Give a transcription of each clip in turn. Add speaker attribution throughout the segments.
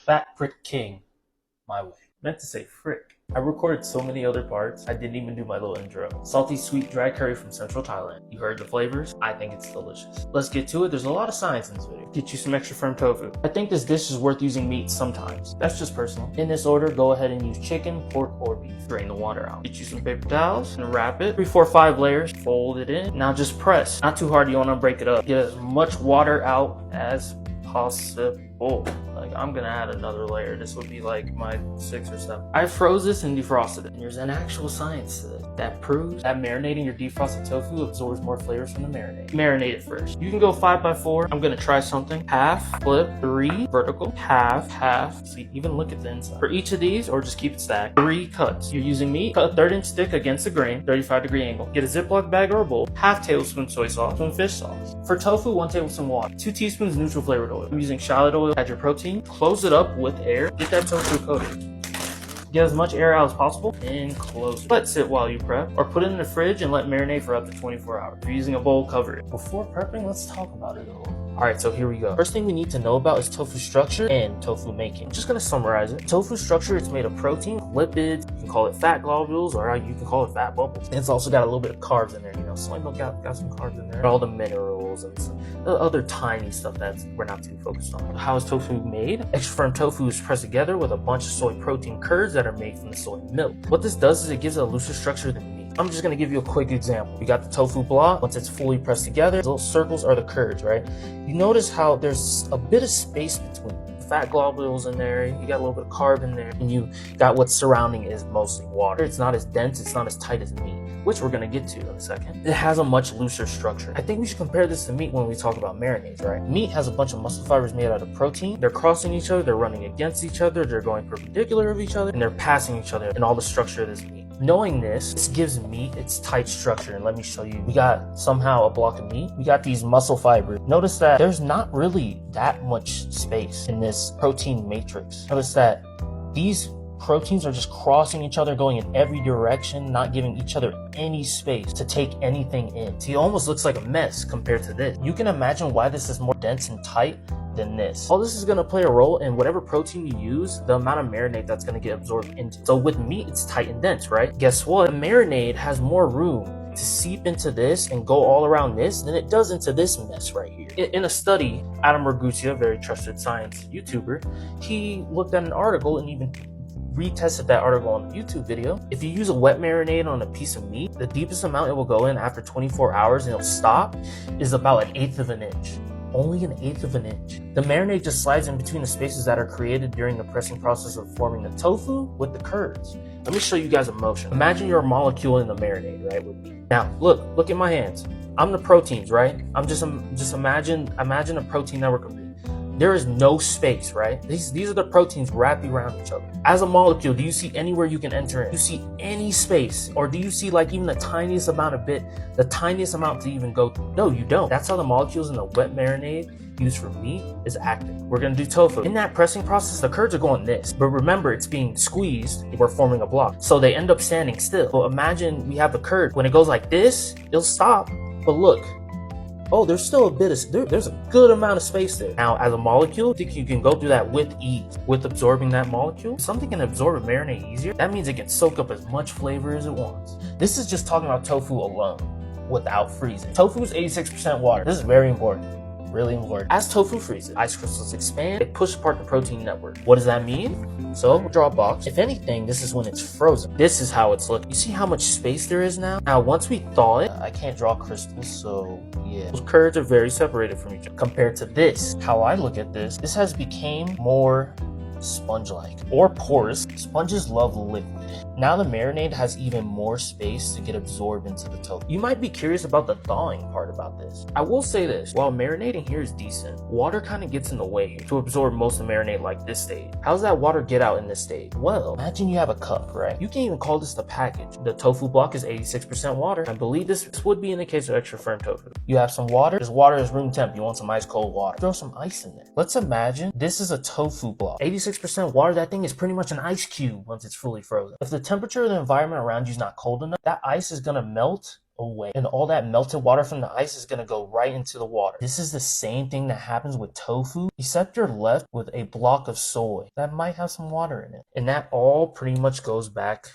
Speaker 1: Fat Frick King, my way. Meant to say frick. I recorded so many other parts, I didn't even do my little intro. Salty sweet dry curry from central Thailand. You heard the flavors? I think it's delicious. Let's get to it. There's a lot of science in this video. Get you some extra firm tofu. I think this dish is worth using meat sometimes. That's just personal. In this order, go ahead and use chicken, pork, or beef. Drain the water out. Get you some paper towels and wrap it. 3, 4, 5 layers. Fold it in. Now just press. Not too hard, you don't want to break it up. Get as much water out as possible. Like, I'm gonna add another layer. This would be like my 6 or 7. I froze this and defrosted it. And there's an actual science to this that proves that marinating your defrosted tofu absorbs more flavors from the marinade. Marinate it first. You can go 5x4. I'm gonna try something. Half, flip, 3, vertical, half, half. See, even look at the inside. For each of these, or just keep it stacked, 3 cuts. You're using meat, cut a 1/3-inch stick against the grain, 35-degree angle. Get a Ziploc bag or a bowl, half tablespoon soy sauce, some fish sauce. For tofu, 1 tablespoon water, 2 teaspoons neutral flavored oil. I'm using shallot oil. Add your protein, close it up with air, get that tofu coated. Get as much air out as possible and close it. Let it sit while you prep, or put it in the fridge and let marinate for up to 24 hours. If you're using a bowl, cover it. Before prepping, let's talk about it a little. Alright, so here we go. First thing we need to know about is tofu structure and tofu making. I'm just gonna summarize it. Tofu structure, it's made of protein, lipids, you can call it fat globules, or you can call it fat bubbles. And it's also got a little bit of carbs in there, you know, soy milk got some carbs in there. All the minerals and some other tiny stuff that we're not too focused on. How is tofu made? Extra firm tofu is pressed together with a bunch of soy protein curds that are made from the soy milk. What this does is it gives it a looser structure than meat. I'm just gonna give you a quick example. We got the tofu block. Once it's fully pressed together, those little circles are the curds, right? You notice how there's a bit of space between fat globules in there, you got a little bit of carb in there, and you got what's surrounding is mostly water. It's not as dense, it's not as tight as meat, which we're gonna get to in a second. It has a much looser structure. I think we should compare this to meat when we talk about marinades, right? Meat has a bunch of muscle fibers made out of protein. They're crossing each other, they're running against each other, they're going perpendicular of each other, and they're passing each other in all the structure of this meat. Knowing this gives meat its tight structure, and let me show you. We got somehow a block of meat. We got these muscle fibers. Notice that there's not really that much space in this protein matrix. Notice that these proteins are just crossing each other, going in every direction, not giving each other any space to take anything in. See, it almost looks like a mess compared to this. You can imagine why this is more dense and tight than this. All this is going to play a role in whatever protein you use, the amount of marinade that's going to get absorbed into. So with meat, it's tight and dense, right? Guess what? The marinade has more room to seep into this and go all around this than it does into this mess right here. In a study, Adam Ragusea, a very trusted science YouTuber, he looked at an article and even retested that article on the YouTube video. If you use a wet marinade on a piece of meat, the deepest amount it will go in after 24 hours and it'll stop is about 1/8 of an inch. Only 1/8 of an inch. The marinade just slides in between the spaces that are created during the pressing process of forming the tofu with the curds. Let me show you guys a motion. Imagine you're a molecule in the marinade, right? With me. Now, look at my hands. I'm the proteins, right? I'm just imagine a protein network of it. There is no space, right? These are the proteins wrapped around each other. As a molecule, do you see anywhere you can enter in? Do you see any space? Or do you see like even the tiniest amount of the tiniest amount to even go through? No, you don't. That's how the molecules in the wet marinade used for meat is acting. We're gonna do tofu. In that pressing process, the curds are going this, but remember it's being squeezed, we're forming a block. So they end up standing still. So imagine we have the curd. When it goes like this, it'll stop, but look, oh, there's still a bit of, there's a good amount of space there. Now, as a molecule, I think you can go through that with ease. With absorbing that molecule, something can absorb a marinade easier. That means it can soak up as much flavor as it wants. This is just talking about tofu alone, without freezing. Tofu is 86% water. This is very important. Really important. As tofu freezes, ice crystals expand, they push apart the protein network. What does that mean? So we'll draw a box. If anything, this is when it's frozen. This is how it's looking. You see how much space there is now? Now, once we thaw it, I can't draw crystals, so yeah. Those curds are very separated from each other. Compared to this, how I look at this has became more sponge-like or porous. Sponges love liquid. Now the marinade has even more space to get absorbed into the tofu. You might be curious about the thawing part about this. I will say this, while marinating here is decent, water kind of gets in the way to absorb most of the marinade like this stage. How does that water get out in this stage? Well, imagine you have a cup, right? You can even call this the package. The tofu block is 86% water. I believe this would be in the case of extra firm tofu. You have some water. This water is room temp. You want some ice cold water. Throw some ice in there. Let's imagine this is a tofu block. 86% water, that thing is pretty much an ice cube once it's fully frozen. If the temperature of the environment around you is not cold enough, that ice is gonna melt away. And all that melted water from the ice is gonna go right into the water. This is the same thing that happens with tofu, except you're left with a block of soy that might have some water in it. And that all pretty much goes back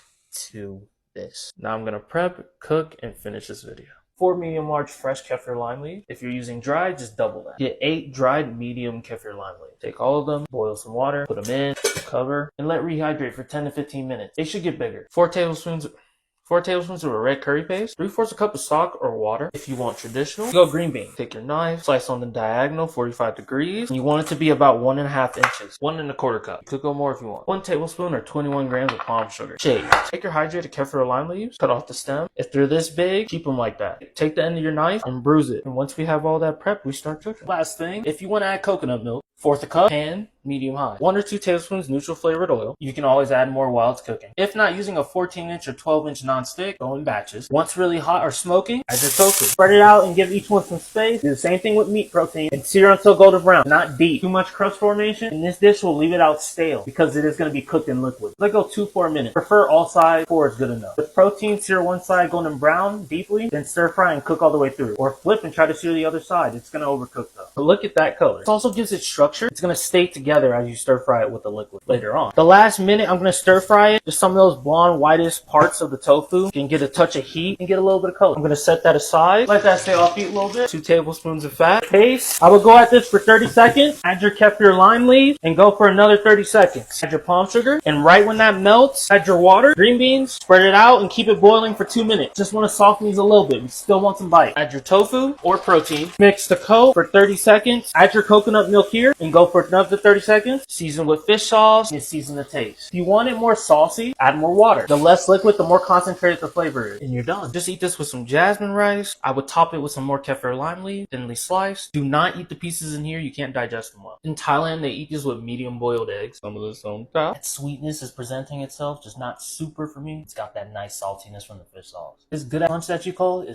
Speaker 1: to this. Now I'm gonna prep, cook, and finish this video. 4 medium large fresh kefir lime leaves. If you're using dried, just double that. Get 8 dried medium kefir lime leaves. Take all of them, boil some water, put them in, cover, and let rehydrate for 10 to 15 minutes. They should get bigger. 4 tablespoons of a red curry paste, 3/4 cup of stock or water. If you want traditional, go green bean. Take your knife, slice on the diagonal 45 degrees. And you want it to be about 1.5 inches, 1 1/4 cup. You could go more if you want. 1 tablespoon or 21 grams of palm sugar. Shake. Take your hydrated kefir or lime leaves, cut off the stem. If they're this big, keep them like that. Take the end of your knife and bruise it. And once we have all that prepped, we start cooking. Last thing, if you want to add coconut milk, 1/4 cup, pan, medium high. 1 or 2 tablespoons neutral flavored oil. You can always add more while it's cooking. If not, using a 14-inch or 12-inch non-stick, go in batches. Once really hot or smoking, add your tofu. Spread it out and give each one some space. Do the same thing with meat protein and sear until golden brown, not deep. Too much crust formation in this dish will leave it out stale because it is going to be cooked in liquid. Let go 2-4 minutes. Prefer all sides, 4 is good enough. With protein, sear one side golden brown deeply, then stir fry and cook all the way through. Or flip and try to sear the other side. It's going to overcook though. But look at that color. This also gives it structure. It's going to stay together as you stir fry it with the liquid later on. The last minute, I'm going to stir fry it. Just some of those blonde, whitish parts of the tofu. You can get a touch of heat and get a little bit of color. I'm going to set that aside. Let that stay off heat a little bit. 2 tablespoons of fat. Paste. I will go at this for 30 seconds. Add your kefir lime leaves and go for another 30 seconds. Add your palm sugar. And right when that melts, add your water, green beans, spread it out and keep it boiling for 2 minutes. Just want to soften these a little bit. We still want some bite. Add your tofu or protein. Mix the coat for 30 seconds. Add your coconut milk here and go for another 30 seconds. Season with fish sauce and season the taste. If you want it more saucy, add more water. The less liquid, the more concentrated the flavor is. And you're done. Just eat this with some jasmine rice. I would top it with some more kefir lime leaf, thinly sliced. Do not eat the pieces in here. You can't digest them well. In Thailand, they eat this with medium boiled eggs. Some of this on top. That sweetness is presenting itself, just not super for me. It's got that nice saltiness from the fish sauce. This good punch that you call it is